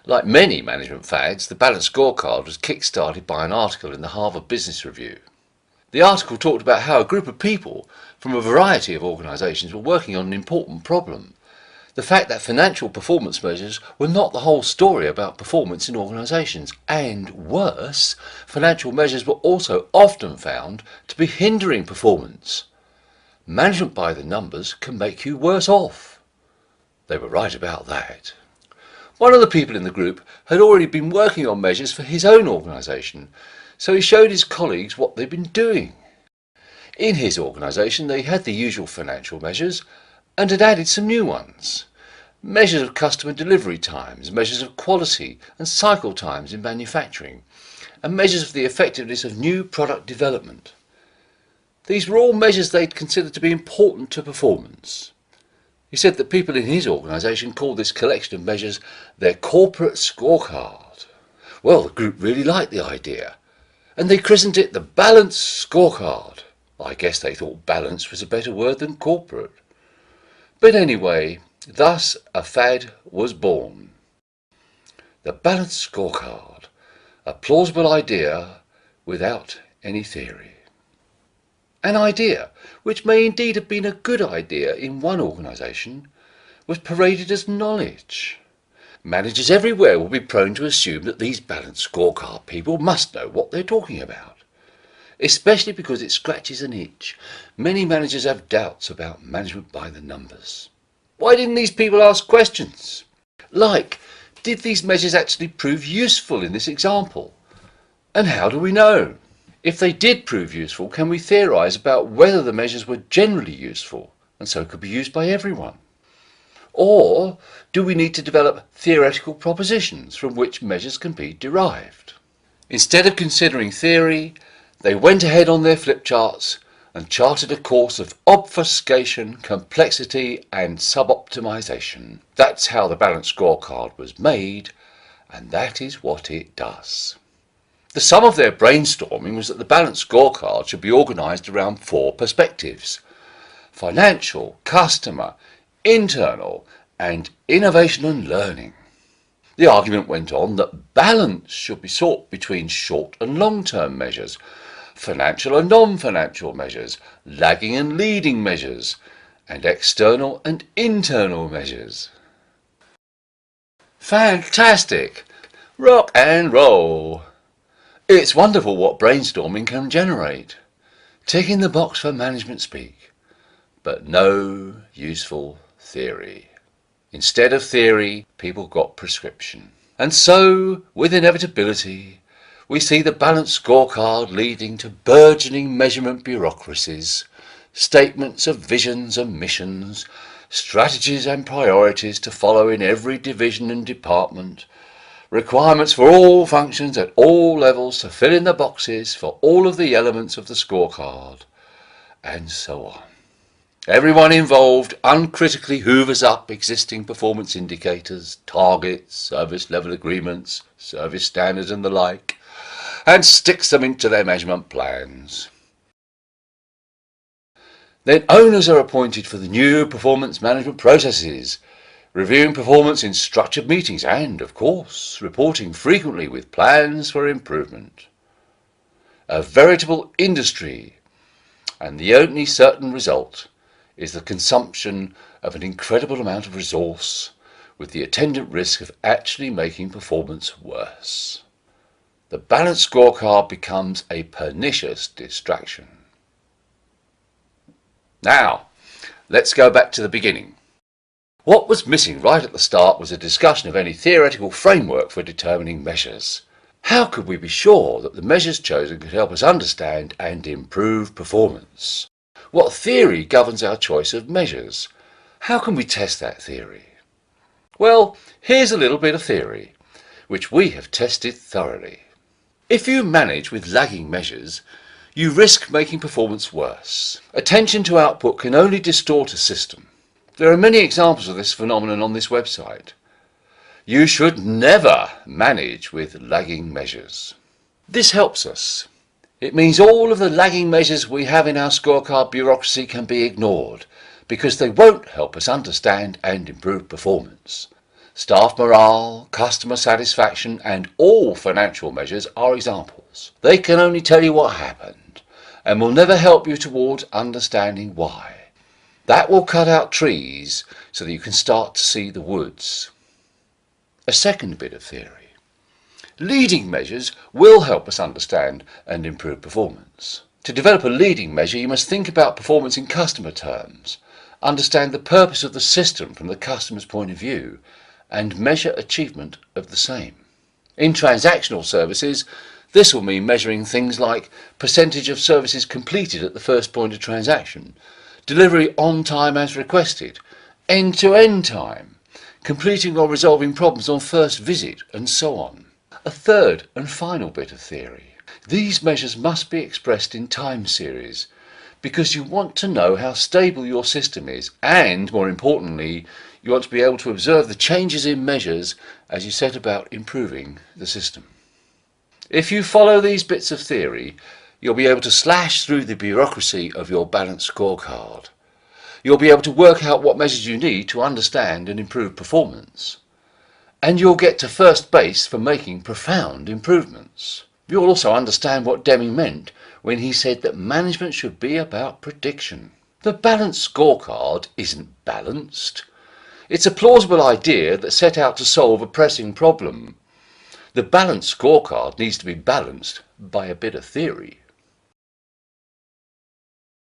Like many management fads, the balanced scorecard was kick-started by an article in the Harvard Business Review. The article talked about how a group of people from a variety of organisations were working on an important problem. The fact that financial performance measures were not the whole story about performance in organisations, and worse, financial measures were also often found to be hindering performance. Management by the numbers can make you worse off. They were right about that. One of the people in the group had already been working on measures for his own organisation, so he showed his colleagues what they'd been doing. In his organisation they had the usual financial measures and had added some new ones. Measures of customer delivery times, measures of quality and cycle times in manufacturing, and measures of the effectiveness of new product development. These were all measures they'd considered to be important to performance. He said that people in his organisation called this collection of measures their corporate scorecard. Well, the group really liked the idea, and they christened it the balanced scorecard. I guess they thought balance was a better word than corporate. But anyway, thus a fad was born. The balanced scorecard, a plausible idea without any theory. An idea, which may indeed have been a good idea in one organisation, was paraded as knowledge. Managers everywhere will be prone to assume that these balanced scorecard people must know what they're talking about, especially because it scratches an itch. Many managers have doubts about management by the numbers. Why didn't these people ask questions? Like, did these measures actually prove useful in this example? And how do we know? If they did prove useful, can we theorise about whether the measures were generally useful and so could be used by everyone? Or do we need to develop theoretical propositions from which measures can be derived? Instead of considering theory, they went ahead on their flip charts and charted a course of obfuscation, complexity and suboptimisation. That's how the balanced scorecard was made, and that is what it does. The sum of their brainstorming was that the balanced scorecard should be organised around 4 perspectives: financial, customer, internal and innovation and learning. The argument went on that balance should be sought between short and long-term measures, financial and non-financial measures, lagging and leading measures, and external and internal measures. Fantastic! Rock and roll! It's wonderful what brainstorming can generate. Ticking the box for management speak, but no useful theory. Instead of theory, people got prescription. And so, with inevitability, we see the balanced scorecard leading to burgeoning measurement bureaucracies, statements of visions and missions, strategies and priorities to follow in every division and department, requirements for all functions at all levels to fill in the boxes for all of the elements of the scorecard, and so on. Everyone involved uncritically hoovers up existing performance indicators, targets, service level agreements, service standards and the like, and sticks them into their measurement plans. Then owners are appointed for the new performance management processes, reviewing performance in structured meetings and, of course, reporting frequently with plans for improvement. A veritable industry, and the only certain result is the consumption of an incredible amount of resource with the attendant risk of actually making performance worse. The balanced scorecard becomes a pernicious distraction. Now, let's go back to the beginning. What was missing right at the start was a discussion of any theoretical framework for determining measures. How could we be sure that the measures chosen could help us understand and improve performance? What theory governs our choice of measures? How can we test that theory? Well, here's a little bit of theory, which we have tested thoroughly. If you manage with lagging measures, you risk making performance worse. Attention to output can only distort a system. There are many examples of this phenomenon on this website. You should never manage with lagging measures. This helps us. It means all of the lagging measures we have in our scorecard bureaucracy can be ignored, because they won't help us understand and improve performance. Staff morale, customer satisfaction, and all financial measures are examples. They can only tell you what happened and will never help you towards understanding why. That will cut out trees so that you can start to see the woods. A second bit of theory. Leading measures will help us understand and improve performance. To develop a leading measure, you must think about performance in customer terms, understand the purpose of the system from the customer's point of view, and measure achievement of the same. In transactional services, this will mean measuring things like percentage of services completed at the first point of transaction, delivery on time as requested, end-to-end time, completing or resolving problems on first visit, and so on. A third and final bit of theory. These measures must be expressed in time series because you want to know how stable your system is and, more importantly, you want to be able to observe the changes in measures as you set about improving the system. If you follow these bits of theory, you'll be able to slash through the bureaucracy of your balanced scorecard. You'll be able to work out what measures you need to understand and improve performance. And you'll get to first base for making profound improvements. You'll also understand what Deming meant when he said that management should be about prediction. The balanced scorecard isn't balanced. It's a plausible idea that set out to solve a pressing problem. The balanced scorecard needs to be balanced by a bit of theory.